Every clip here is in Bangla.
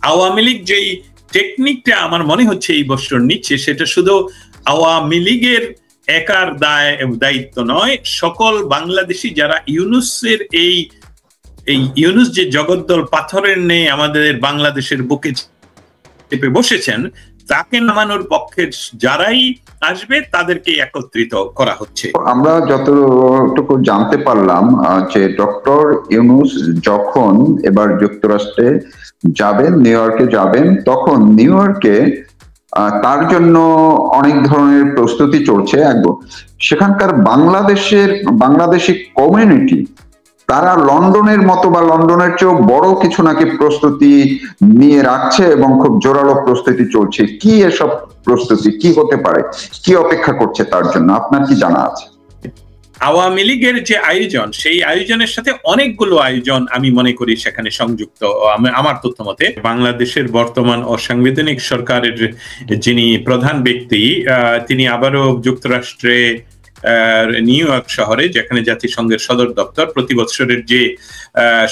আওয়ামী লীগ যেই টেকনিকটা আমার মনে হচ্ছে এই বছর নিচ্ছে, সেটা শুধু আওয়ামী লীগের একার দায়িত্ব নয়, সকল বাংলাদেশি যারা ইউনূসের এই ইউনূস যে জগদ্দল পাথরের নেই আমাদের বাংলাদেশের বুকে চেপে বসেছেন, তাকে নামানোর পক্ষে যারাই আসবে তাদেরকে একত্রিত করা হচ্ছে। আমরা যতটুকু জানতে পারলাম যে ডক্টর ইউনূস যখন এবার যুক্তরাষ্ট্রে যাবেন, নিউ ইয়র্কে যাবেন, তখন নিউ ইয়র্কে তার জন্য অনেক ধরনের প্রস্তুতি চলছে। একদম সেখানকার বাংলাদেশি কমিউনিটি তারা লন্ডনের মতো বা লন্ডনের চেয়েও বড় কিছু নাকি প্রস্তুতি নিয়ে রাখছে এবং খুব জোরালো প্রস্তুতি চলছে। কি এসব প্রস্তুতি, কি হতে পারে, কি অপেক্ষা করছে তার জন্য, আপনার কি জানা আছে? আওয়ামী লীগের যে আয়োজন, সেই আয়োজনের সাথে অনেকগুলো আয়োজন আমি মনে করি সেখানে সংযুক্ত। আমার তথ্য মতে বাংলাদেশের বর্তমান অসাংবিধানিক সরকারের যিনি প্রধান ব্যক্তি, তিনি আবারও যুক্তরাষ্ট্রে নিউ ইয়র্ক শহরে, যেখানে জাতিসংঘের সদর দপ্তর, প্রতি বছরের যে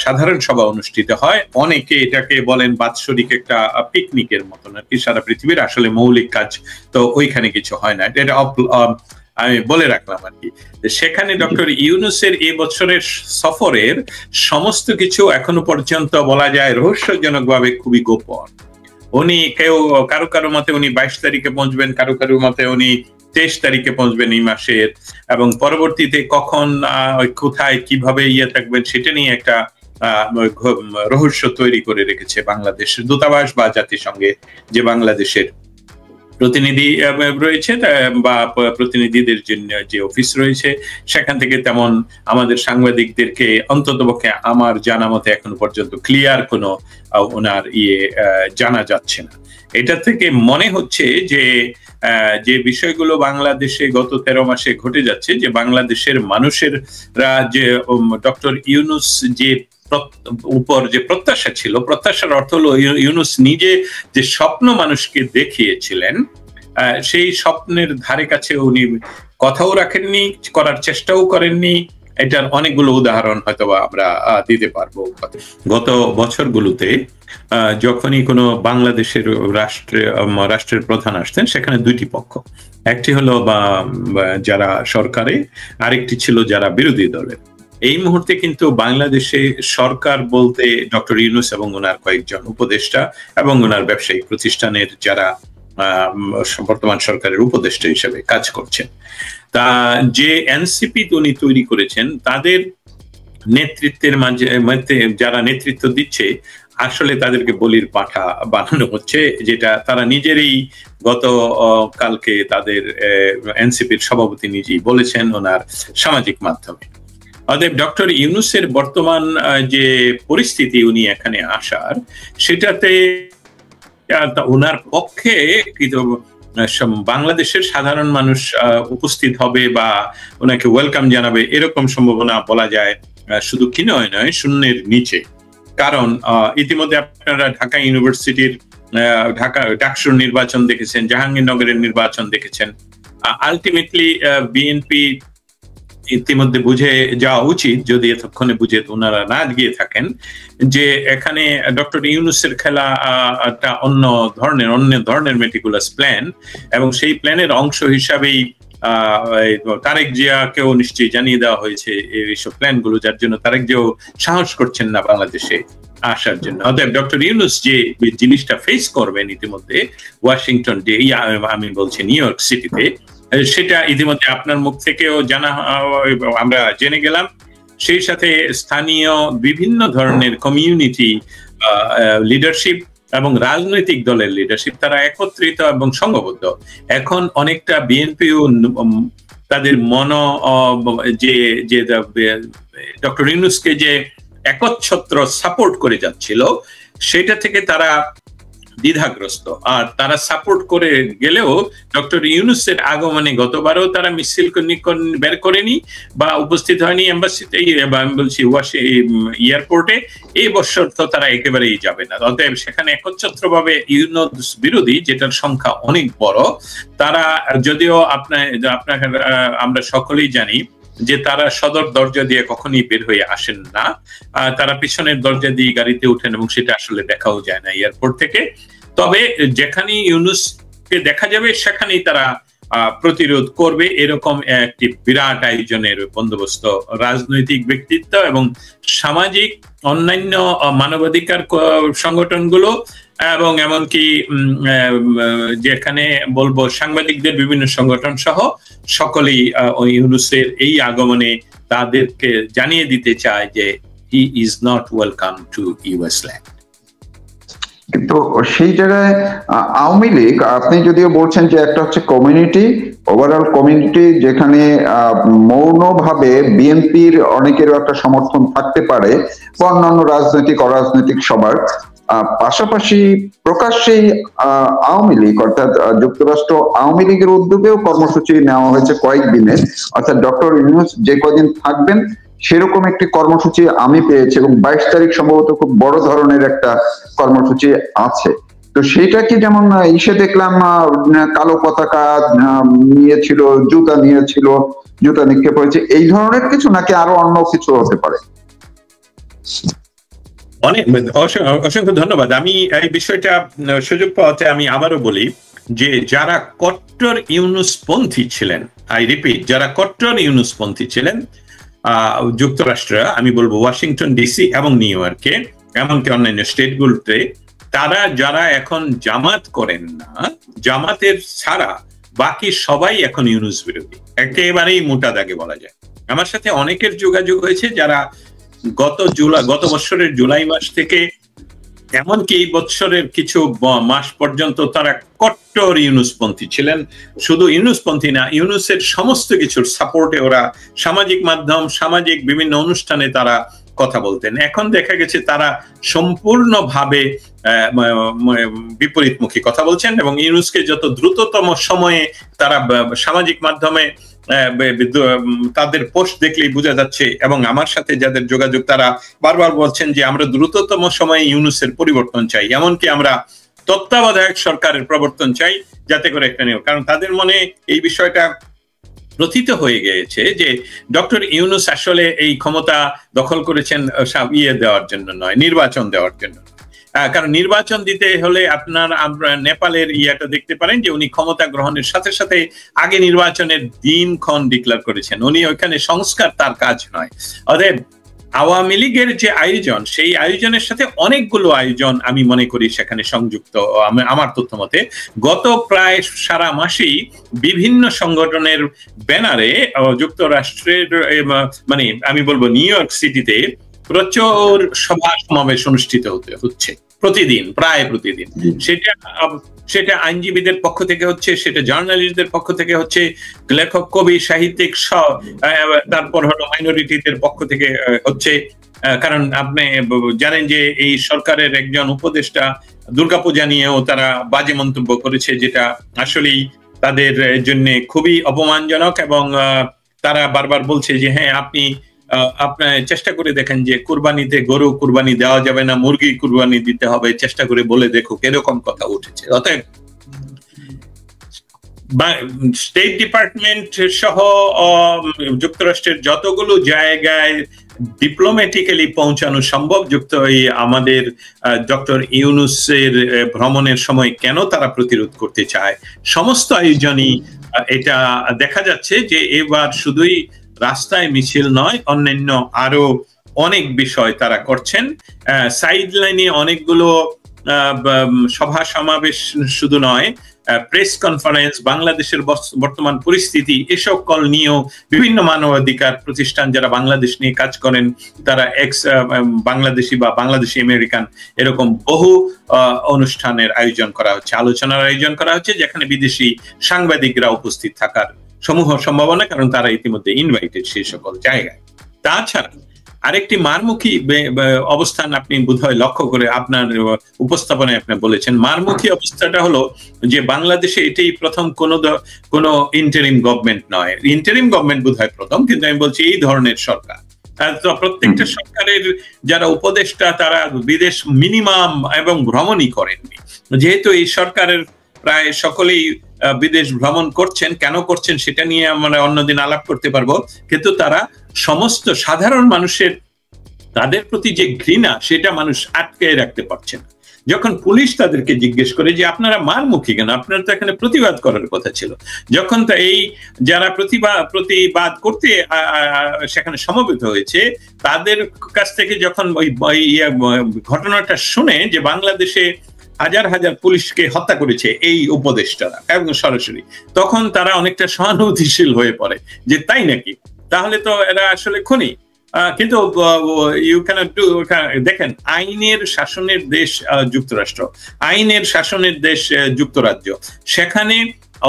সাধারণ সভা অনুষ্ঠিত হয়, অনেকে এটাকে বলেন বাৎসরিক একটা পিকনিকের মতন আর কি, সারা পৃথিবীর আসলে মৌলিক কাজ তো ওইখানে কিছু হয় না, এটা আমি বলে রাখলাম আর কি। সেখানে ডক্টর ইউনূসের এই বছরের সফরের সমস্ত কিছু এখনো পর্যন্ত বলা যায় রহস্যজনক ভাবে খুবই গোপন। উনি কারো মতে উনি 22 তারিখে পৌঁছবেন, কারো মতে উনি 23 তারিখে পৌঁছবেন এই মাসের, এবং পরবর্তীতে কখন কোথায় কিভাবে থাকবেন সেটা নিয়ে একটা রহস্য তৈরি করে রেখেছে বাংলাদেশের দূতাবাস বা জাতিসংঘে যে বাংলাদেশের প্রতিনিধি রয়েছে বা প্রতিনিধিদের জন্য যে অফিস রয়েছে, সেখান থেকে তেমন আমাদের সাংবাদিকদেরকে অন্ততপক্ষে আমার জানা মতে এখনো পর্যন্ত ক্লিয়ার কোনো ওনার জানা যাচ্ছে না। এটা থেকে মনে হচ্ছে যে বিষয়গুলো বাংলাদেশে গত 13 মাসে ঘটে যাচ্ছে, যে বাংলাদেশের মানুষেরা যে ডক্টর ইউনূস যে উপর যে প্রত্যাশা ছিল, প্রত্যাশার অর্থ হলো ইউনূস নিজে যে স্বপ্ন মানুষকে দেখিয়েছিলেন, সেই স্বপ্নের ধারে কাছে উনি কথাও রাখেননি, করার চেষ্টাও করেননি। এটার অনেকগুলো উদাহরণ হয়তো আমরা দিতে পারবো। গত বছরগুলোতে যখনই কোনো বাংলাদেশের রাষ্ট্রের প্রধান আসতেন, সেখানে দুইটি পক্ষ, একটি হলো বা যারা সরকারে, আরেকটি ছিল যারা বিরোধী দলের। এই মুহূর্তে কিন্তু বাংলাদেশে সরকার বলতে ডক্টর ইউনূস এবং ওনার কয়েকজন উপদেষ্টা এবং ওনার ব্যবসায়িক প্রতিষ্ঠানের যারা বর্তমান সরকারের উপদেষ্টা হিসেবে কাজ করছেন, তা যে এনসিপি উনি তৈরি করেছেন, তাদের নেতৃত্বের মধ্যে যারা নেতৃত্ব দিচ্ছে, আসলে তাদেরকে বলির পাঠা বানানো হচ্ছে, যেটা তারা নিজেরই গত কালকে তাদের এনসিপির সভাপতি নিজেই বলেছেন ওনার সামাজিক মাধ্যমে। অতএব ডক্টর ইউনূসের বর্তমান যে পরিস্থিতি, উনি এখানে আসার, সেটাতে ওনার পক্ষে বাংলাদেশের সাধারণ মানুষ উপস্থিত হবে বা ওনাকে ওয়েলকাম জানাবে, এরকম সম্ভাবনা বলা যায় শুধু কি নয় শূন্যের নিচে। কারণ ইতিমধ্যে আপনারা ঢাকা ইউনিভার্সিটির ডাকসুর নির্বাচন দেখেছেন, জাহাঙ্গীরনগরের নির্বাচন দেখেছেন। আলটিমেটলি বিএনপি ইতিমধ্যে বুঝে যাওয়া উচিত, যদি এতক্ষণে বুঝে ওনারা না গিয়ে থাকেন, যে এখানে ডক্টর ইউনূসের খেলা একটা অন্য ধরনের মেটিকুলাস প্ল্যান, এবং সেই প্ল্যানের অংশ হিসাবেই তারেক জিয়াকেও নিশ্চয়ই জানিয়ে দেওয়া হয়েছে এইসব প্ল্যানগুলো, যার জন্য তারেক জিয়াও সাহস করছেন না বাংলাদেশে আসার জন্য। অতএব ডক্টর ইউনূস যে জিনিসটা ফেস করবেন ইতিমধ্যে ওয়াশিংটন, আমি বলছি নিউ ইয়র্ক সিটিতে, সেটা ইতিমধ্যে আপনার মুখ থেকেও আমরা জেনে গেলাম। সেই সাথে স্থানীয় বিভিন্ন ধরনের কমিউনিটি লিডারশিপ এবং রাজনৈতিক দলের লিডারশিপ, তারা একত্রিত এবং সংঘবদ্ধ। এখন অনেকটা বিএনপিও তাদের যে ডক্টর ইউনূসকে যে একচ্ছত্র সাপোর্ট করে যাচ্ছিল, সেটা থেকে তারা দ্বিধাগ্রস্ত। আর তারা সাপোর্ট করে গেলেও ডক্টর ইউনূসের আগমনে গতবারও তারা মিছিল বের করেনি বা উপস্থিত হয়নি এম্বাসিতে, আমি বলছি এয়ারপোর্টে। এই বছর তো তারা একেবারেই যাবে না। অতএব সেখানে একচ্ছত্রভাবে ইউনূস বিরোধী, যেটার সংখ্যা অনেক বড়, তারা যদিও আমরা সকলেই জানি যে তারা সদর দরজা দিয়ে কখনই বের হয়ে আসেন না, তারা পিছনের দরজা দিয়ে গাড়িতে উঠেন এবং সেটা আসলে দেখাও যায় না এয়ারপোর্ট থেকে। তবে যেখানে ইউনূসকে দেখা যাবে সেখানেই তারা প্রতিরোধ করবে, এরকম একটি বিরাট আয়োজনের বন্দোবস্ত রাজনৈতিক ব্যক্তিত্ব এবং সামাজিক অন্যান্য মানবাধিকার সংগঠনগুলো এবং এমনকি যেখানে বলবো সাংবাদিকদের বিভিন্ন সংগঠন সহ সকলেই ইউনূসের এই আগমনে তাদেরকে জানিয়ে দিতে চায় যে he is not welcome to US land. কিন্তু সেই জায়গায় আওয়ামী লীগ, আপনি যদিও বলছেন যে একটা হচ্ছে কমিউনিটি, ওভারঅল কমিউনিটি, যেখানে মৌনভাবে বিএনপির অনেকেরও একটা সমর্থন থাকতে পারে বা অন্যান্য রাজনৈতিক অরাজনৈতিক সবার, পাশাপাশি প্রকাশ্যেই আওয়ামী লীগ অর্থাৎ যুক্তরাষ্ট্র আওয়ামী লীগের উদ্যোগেও কর্মসূচি নেওয়া হয়েছে কয়েকদিনের, অর্থাৎ ডক্টর ইউনূস যে কদিন থাকবেন সেরকম একটি কর্মসূচি আমি পেয়েছি এবং 22 তারিখ সম্ভবত খুব বড় ধরনের একটা কর্মসূচি আছে। তো সেটা কি, যেমন ইসে দেখলাম কালো পতাকা নিয়েছিল, জুতা নিয়েছিল, জুতা নিক্ষেপ হয়েছে, এই ধরনের কিছু নাকি আরো অন্য কিছু হতে পারে? অসংখ্য ধন্যবাদ। আমি এই বিষয়টা সুযোগ পাওয়াতে আমি আবারও বলি যে যারা কট্টর ইউনূসপন্থী ছিলেন, আই রিপিট, যারা কট্টর ইউনূসপন্থী ছিলেন যুক্তরাষ্ট্রে, আমি বলবো ওয়াশিংটন ডিসি এবং নিউ ইয়র্কে, এমনকি অন্যান্য স্টেটগুলোতে, তারা যারা এখন জামাত করেন না, জামাতের ছাড়া বাকি সবাই এখন ইউনূস বিরোধী, একেবারেই মোটা দাগে বলা যায়। আমার সাথে অনেকের যোগাযোগ হয়েছে যারা গত বছরের জুলাই মাস থেকে এমনকি এই বছরের কিছু মাস পর্যন্ত তারা কট্টর ইউনূসপন্থী ছিলেন। শুধু ইউনূসপন্থী না, ইউনূসের সমস্ত কিছুর সাপোর্টে ওরা সামাজিক মাধ্যম, সামাজিক বিভিন্ন অনুষ্ঠানে তারা কথা বলতেন। এখন দেখা গেছে তারা সম্পূর্ণভাবে বিপরীতমুখী কথা বলছেন এবং ইউনূসকে যত দ্রুততম সময়ে তারা সামাজিক মাধ্যমে তাদের পোস্ট দেখলেই বোঝা যাচ্ছে, এবং আমার সাথে যাদের যোগাযোগ তারা বারবার বলছেন যে আমরা দ্রুততম সময়ে ইউনূসের পরিবর্তন চাই, এমনকি আমরা তত্ত্বাবধায়ক সরকারের প্রবর্তন চাই, যাতে করে একটা নিয়োগ, কারণ তাদের মনে এই বিষয়টা প্রথিত হয়ে গিয়েছে যে ডক্টর ইউনূস আসলে এই ক্ষমতা দখল করেছেন দেওয়ার জন্য নয়, নির্বাচন দেওয়ার জন্য। কারণ নির্বাচন দিতে হলে আপনারা নেপালের ইয়াটা দেখতে পারেন যে উনি ক্ষমতা গ্রহণের সাথে সাথে আগে নির্বাচনের দিনক্ষণ ডিক্লেয়ার করেছেন, উনি ওইখানে সংস্কার তার কাজ নয়। অতএব আওয়ামী লীগের যে আয়োজন, সেই আয়োজনের সাথে অনেকগুলো আয়োজন আমি মনে করি সেখানে সংযুক্ত। আমার তথ্য মতে গত প্রায় সারা মাসেই বিভিন্ন সংগঠনের ব্যানারে যুক্তরাষ্ট্রের মানে আমি বলবো নিউ ইয়র্ক সিটিতে প্রচুর সভা সমাবেশ অনুষ্ঠিত হচ্ছে প্রতিদিন, প্রায় প্রতিদিন। সেটা আইনজীবীদের পক্ষ থেকে হচ্ছে, সেটা জার্নালিস্টদের পক্ষ থেকে হচ্ছে, লেখক, কবি, সাহিত্যিক, তারপর হলো মাইনরিটিদের পক্ষ থেকে হচ্ছে। কারণ আপনি জানেন যে এই সরকারের একজন উপদেষ্টা দুর্গাপূজা নিয়েও তারা বাজে মন্তব্য করেছে, যেটা আসলেই তাদের জন্য খুবই অপমানজনক, এবং তারা বারবার বলছে যে হ্যাঁ আপনি আপনার চেষ্টা করে দেখেন যে কুরবানিতে গরু কুরবানি দেওয়া যাবে না, মুরগি কুরবানি দিতে হবে, চেষ্টা করে বলে দেখুক, এরকম কথা উঠেছে। অতএব স্টেট ডিপার্টমেন্ট সহ যুক্তরাষ্ট্রের যতগুলো জায়গায় ডিপ্লোম্যাটিক্যালি পৌঁছানো সম্ভব, আমাদের ডক্টর ইউনূসের ভ্রমণের সময় কেন তারা প্রতিরোধ করতে চায়, সমস্ত আয়োজনই এটা দেখা যাচ্ছে যে এবার শুধুই রাস্তায় মিছিল নয়, অন্যান্য আরো অনেক বিষয় তারা করছেন। সাইড লাইনে অনেকগুলো সভা সমাবেশ শুধু নয়, প্রেস কনফারেন্স, বাংলাদেশের বর্তমান পরিস্থিতি, এসব কল নিয়েও বিভিন্ন মানবাধিকার প্রতিষ্ঠান যারা বাংলাদেশ নিয়ে কাজ করেন, তারা বাংলাদেশি বা বাংলাদেশি আমেরিকান, এরকম বহু অনুষ্ঠানের আয়োজন করা হচ্ছে, আলোচনার আয়োজন করা হচ্ছে, যেখানে বিদেশি সাংবাদিকরা উপস্থিত থাকার সমূহ সম্ভাবনা, কারণ তারা ইতিমধ্যে ইনভাইটেড সেই সকল জায়গায়। তাছাড়া আরেকটি মারমুখী অবস্থান আপনি বোধহয় লক্ষ্য করে আপনার উপস্থাপনায় আপনি বলেছেন, মারমুখী অবস্থাটা হলো যে বাংলাদেশে এটাই প্রথম কোনো ইন্টারিম গভর্নমেন্ট নয়, ইন্টারিম গভর্নমেন্ট বোধহয় প্রথম, কিন্তু আমি বলছি এই ধরনের সরকার। প্রত্যেকটা সরকারের যারা উপদেষ্টা তারা বিদেশ মিনিমাম এবং ভ্রমণই করেননি, যেহেতু এই সরকারের প্রায় সকলেই বিদেশ ভ্রমণ করছেন, কেন করছেন সেটা নিয়ে আমরা অন্যদিন আলাপ করতে পারবো, কিন্তু তারা সমস্ত সাধারণ মানুষের তাদের প্রতি যে ঘৃণা সেটা মানুষ আটকে রাখতে পারছে না। যখন পুলিশ তাদেরকে জিজ্ঞেস করে যে আপনারা মারমুখী কেন, আপনারা তো এখানে প্রতিবাদ করার কথা ছিল, যখন তা এই যারা প্রতিবাদ করতে সেখানে সমবেত হয়েছে তাদের কাছ থেকে যখন ওই ঘটনাটা শুনে যে বাংলাদেশে হাজার হাজার পুলিশকে হত্যা করেছে এই উপদেষ্টারা এবং সরাসরি, তখন তারা অনেকটা সহানুভূতিশীল হয়ে পড়ে যে তাই নাকি, তাহলে তো এরা আসলে খুনি। কিন্তু ইউ ক্যানট ডু, দেখেন আইনের শাসনের দেশ যুক্তরাষ্ট্র, আইনের শাসনের দেশ যুক্তরাজ্য, সেখানে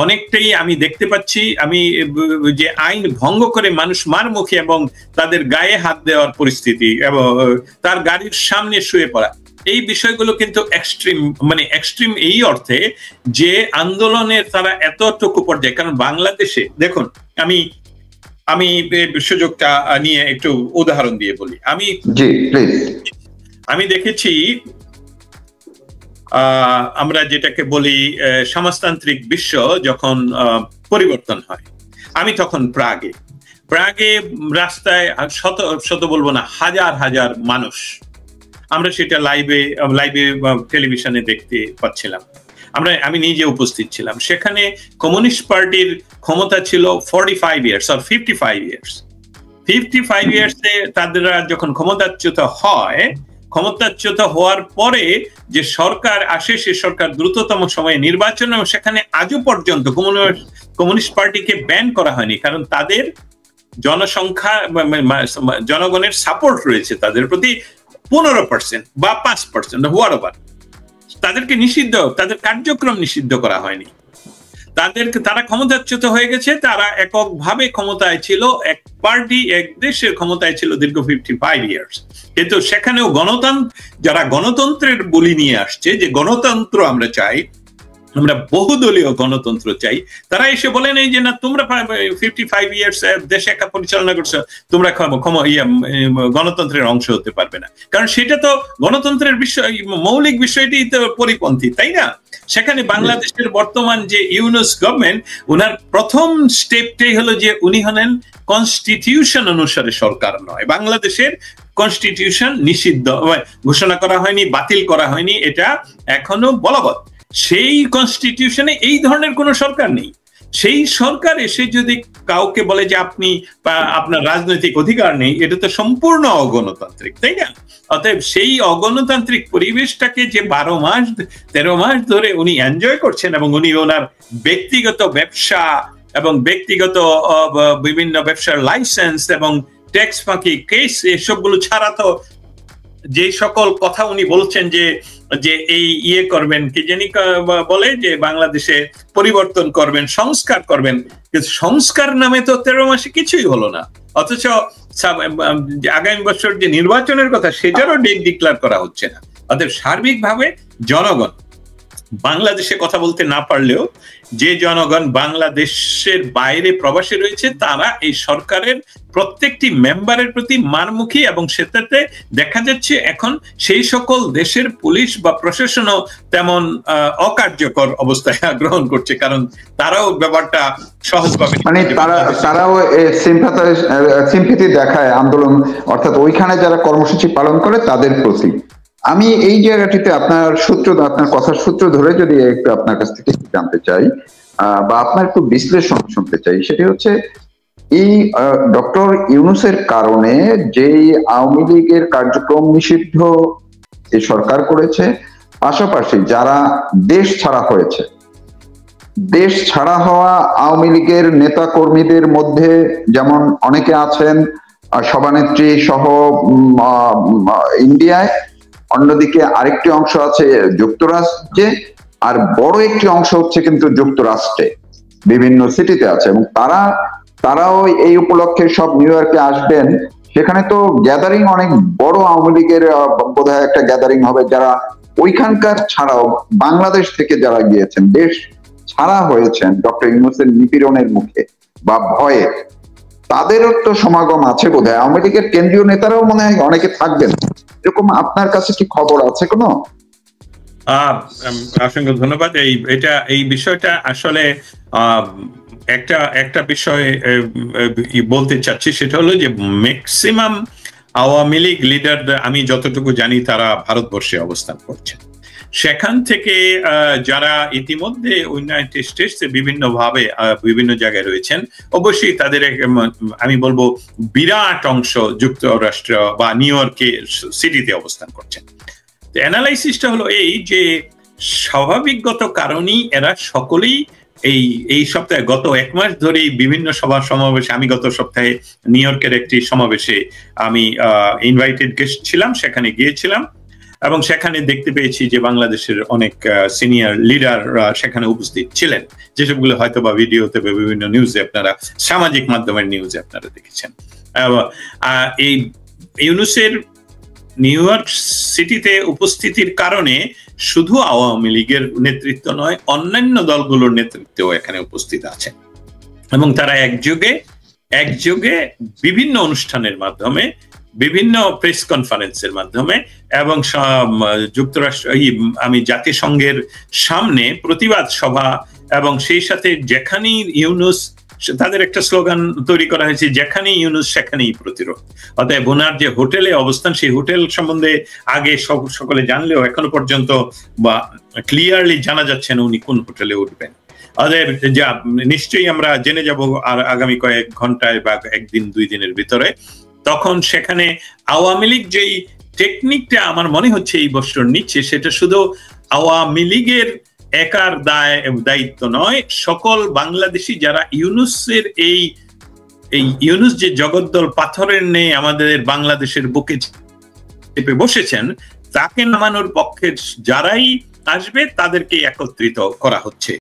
অনেকটাই আমি দেখতে পাচ্ছি আমি যে আইন ভঙ্গ করে মানুষ মারমুখী এবং তাদের গায়ে হাত দেওয়ার পরিস্থিতি এবং তার গাড়ির সামনে শুয়ে পড়া, এই বিষয়গুলো কিন্তু এক্সট্রিম, মানে এক্সট্রিম এই অর্থে যে আন্দোলনের তারা এতটুকু পর্যায়ে। কারণ বাংলাদেশে দেখুন, আমি সুযোগটা নিয়ে একটু উদাহরণ দিয়ে বলি। আমি দেখেছি আমরা যেটাকে বলি সমাজতান্ত্রিক বিশ্ব যখন পরিবর্তন হয়, আমি তখন প্রাগে রাস্তায় শত বলবো না, হাজার হাজার মানুষ, আমরা সেটা লাইভে টেলিভিশনে দেখতে পাচ্ছিলাম, আমি নিজে উপস্থিত ছিলাম সেখানে। কমিউনিস্ট পার্টির ক্ষমতা ছিল 45 ইয়ার্স আর 55 ইয়ার্স। 55 ইয়ার্সে তারা যখন ক্ষমতাচ্যুত হওয়ার পরে যে সরকার আসে, সে সরকার দ্রুততম সময়ে নির্বাচন, এবং সেখানে আজও পর্যন্ত কমিউনিস্ট পার্টিকে ব্যান করা হয়নি, কারণ তাদের জনসংখ্যা জনগণের সাপোর্ট রয়েছে তাদের প্রতি 15% বা 5%, হোয়াটএভার। তাদেরকে নিষিদ্ধ, তাদের কার্যক্রম নিষিদ্ধ করা হয়নি, তারা ক্ষমতাচ্যুত হয়ে গেছে, তারা এককভাবে ক্ষমতায় ছিল, এক পার্টি এক দেশের ক্ষমতায় ছিল দীর্ঘ 55 ইয়ার্স। কিন্তু সেখানেও যারা গণতন্ত্রের বলি নিয়ে আসছে, যে গণতন্ত্র আমরা চাই, আমরা বহুদলীয় গণতন্ত্র চাই, তারা এসে বলেন এই যে না, তোমরা 55 ইয়ার্স দেশ একা পরিচালনা করছো, তোমরা গণতন্ত্রের অংশ হতে পারবে না, কারণ সেটা তো গণতন্ত্রের বিষয়, মৌলিক বিষয়টি তো পরিপন্থী, তাই না? সেখানে বাংলাদেশের বর্তমান যে ইউনুস গভর্নমেন্ট, ওনার প্রথম স্টেপটাই হলো যে উনি হলেন কনস্টিটিউশন অনুসারে সরকার নয়, বাংলাদেশের কনস্টিটিউশন নিষিদ্ধ ঘোষণা করা হয়নি, বাতিল করা হয়নি, এটা এখনো বলবৎ। সেই কনস্টিটিউশনে এই ধরনের কোন সরকার নেই। সেই সরকার এসে যদি কাউকে বলে যে আপনার রাজনৈতিক অধিকার নেই, এটা তো সম্পূর্ণ অগণতান্ত্রিক, তাই না? অতএব সেই অগণতান্ত্রিক পরিবেশটাকে যে 13 মাস ধরে উনি এনজয় করছেন, এবং উনি ওনার ব্যক্তিগত ব্যবসা এবং ব্যক্তিগত বিভিন্ন ব্যবসার লাইসেন্স এবং ট্যাক্স ফাঁকি কেস, এসবগুলো ছাড়া তো যে সকল কথা উনি বলছেন যে এই করবেন, কি জানি বলে যে বাংলাদেশে পরিবর্তন করবেন, সংস্কার করবেন, কিন্তু সংস্কার নামে তো 13 মাসে কিছুই হলো না। অথচ আগামী বছর যে নির্বাচনের কথা, সেটারও ডেট ডিক্লেয়ার করা হচ্ছে না। অতএব সার্বিকভাবে জনগণ বাংলাদেশে কথা বলতে না পারলেও যে জনগণ বাংলাদেশের বাইরে প্রবাসী রয়েছে, তারা এই সরকারের প্রত্যেকটি মেম্বারের প্রতি মারমুখী, এবং সেটাতে দেখা যাচ্ছে এখন সেই সকল দেশের পুলিশ বা প্রশাসনও তেমন অকার্যকর অবস্থায় গ্রহণ করছে, কারণ তারাও ব্যাপারটা সহজভাবে, মানে তারাও সিম্পাথি দেখায় আন্দোলন, অর্থাৎ ওইখানে যারা কর্মসূচি পালন করে তাদের প্রতি। আমি এই জায়গাটিতে আপনার কথার সূত্র ধরে যদি একটু আপনার কাছ থেকে জানতে চাই, বা আপনার একটু বিশ্লেষণ শুনতে চাই, সেটি হচ্ছে এই ডক্টর ইউনূসের কারণে যেই আওয়ামী লীগের কার্যক্রম নিষিদ্ধ এই সরকার করেছে, পাশাপাশি যারা দেশ ছাড়া হয়েছে, দেশ ছাড়া হওয়া আওয়ামী লীগের নেতা কর্মীদের মধ্যে যেমন অনেকে আছেন সভানেত্রী সহ ইন্ডিয়ায়, অন্যদিকে আরেকটি অংশ আছে যুক্তরাজ্যে, আর বড় একটি অংশ হচ্ছে কিন্তু যুক্তরাষ্ট্রে বিভিন্ন সিটিতে আছে, এবং তারাও এই উপলক্ষে সব নিউ ইয়র্কে আসবেন। সেখানে তো গ্যাদারিং অনেক বড়, আওয়ামী লীগের বোধহয় একটা গ্যাদারিং হবে, যারা ওইখানকার ছাড়াও বাংলাদেশ থেকে যারা গিয়েছেন, দেশ ছাড়া হয়েছেন ডক্টর ইউনূসের নিপীড়নের মুখে বা ভয়ে, তাদেরও তো সমাগম আছে বোধহয়। আওয়ামী লীগের কেন্দ্রীয় নেতারাও মনে হয় অনেকে থাকবেন, এরকম আপনার কাছে কি খবর আছে কোনো? অসংখ্য ধন্যবাদ। এই বিষয়টা আসলে একটা বিষয় বলতে চাচ্ছি, সেটা হলো যে ম্যাক্সিমাম আওয়ামী লীগ লিডার আমি যতটুকু জানি তারা ভারতবর্ষে অবস্থান করছেন। সেখান থেকে যারা ইতিমধ্যে ইউনাইটেড স্টেটসে বিভিন্নভাবে বিভিন্ন জায়গায় রয়েছেন, অবশ্যই তাদের আমি বলবো বিরাট অংশ যুক্তরাষ্ট্র বা নিউ ইয়র্কে সিটিতে অবস্থান করছেন। অ্যানালাইসিসটা হলো এই যে স্বাভাবিকগত কারণেই এরা সকলেই এই সপ্তাহে গত 1 মাস ধরেই বিভিন্ন সভা সমাবেশে, আমি গত সপ্তাহে নিউ ইয়র্কের একটি সমাবেশে আমি ইনভাইটেড গেস্ট ছিলাম, সেখানে গিয়েছিলাম এবং সেখানে দেখতে পেয়েছি যে বাংলাদেশের অনেক সিনিয়র লিডাররা সেখানে উপস্থিত ছিলেন, যেসবগুলো হয়তো বা ভিডিওতে বা বিভিন্ন নিউজে আপনারা, সামাজিক মাধ্যমের নিউজে আপনারা দেখেছেন। এই ইউনূসের নিউ ইয়র্ক সিটিতে উপস্থিতির কারণে শুধু আওয়ামী লীগের নেতৃত্ব নয়, অন্যান্য দলগুলোর নেতৃত্বও এখানে উপস্থিত আছে এবং তারা একযোগে বিভিন্ন অনুষ্ঠানের মাধ্যমে, বিভিন্ন প্রেস কনফারেন্সের মাধ্যমে এবং যুক্তরাষ্ট্র আমি জাতিসংঘের সামনে প্রতিবাদ সভা, এবং সেই সাথে যেখানেই ইউনূস, তাদের একটা স্লোগান তৈরি করা হয়েছে, যেখানেই ইউনূস সেখানেই প্রতিরোধ। অতএব ওনার যে হোটেলে অবস্থান, সেই হোটেল সম্বন্ধে আগে সকলে জানলেও এখনো পর্যন্ত বা ক্লিয়ারলি জানা যাচ্ছে না উনি কোন হোটেলে উঠবেন। অতএব নিশ্চয়ই আমরা জেনে যাব আর আগামী কয়েক ঘন্টায় বা 1 দিন 2 দিনের ভিতরে। তখন সেখানে আওয়ামী লীগ যেই টেকনিকটা আমার মনে হচ্ছে এই বছর নিচ্ছে, সেটা শুধু আওয়ামী লীগের একার দায়িত্ব নয়, সকল বাংলাদেশি যারা ইউনূসের এই ইউনূস যে জগদ্দল পাথরের নেই আমাদের বাংলাদেশের বুকে চেপে বসেছেন, তাকে নামানোর পক্ষে যারাই আসবে তাদেরকে একত্রিত করা হচ্ছে।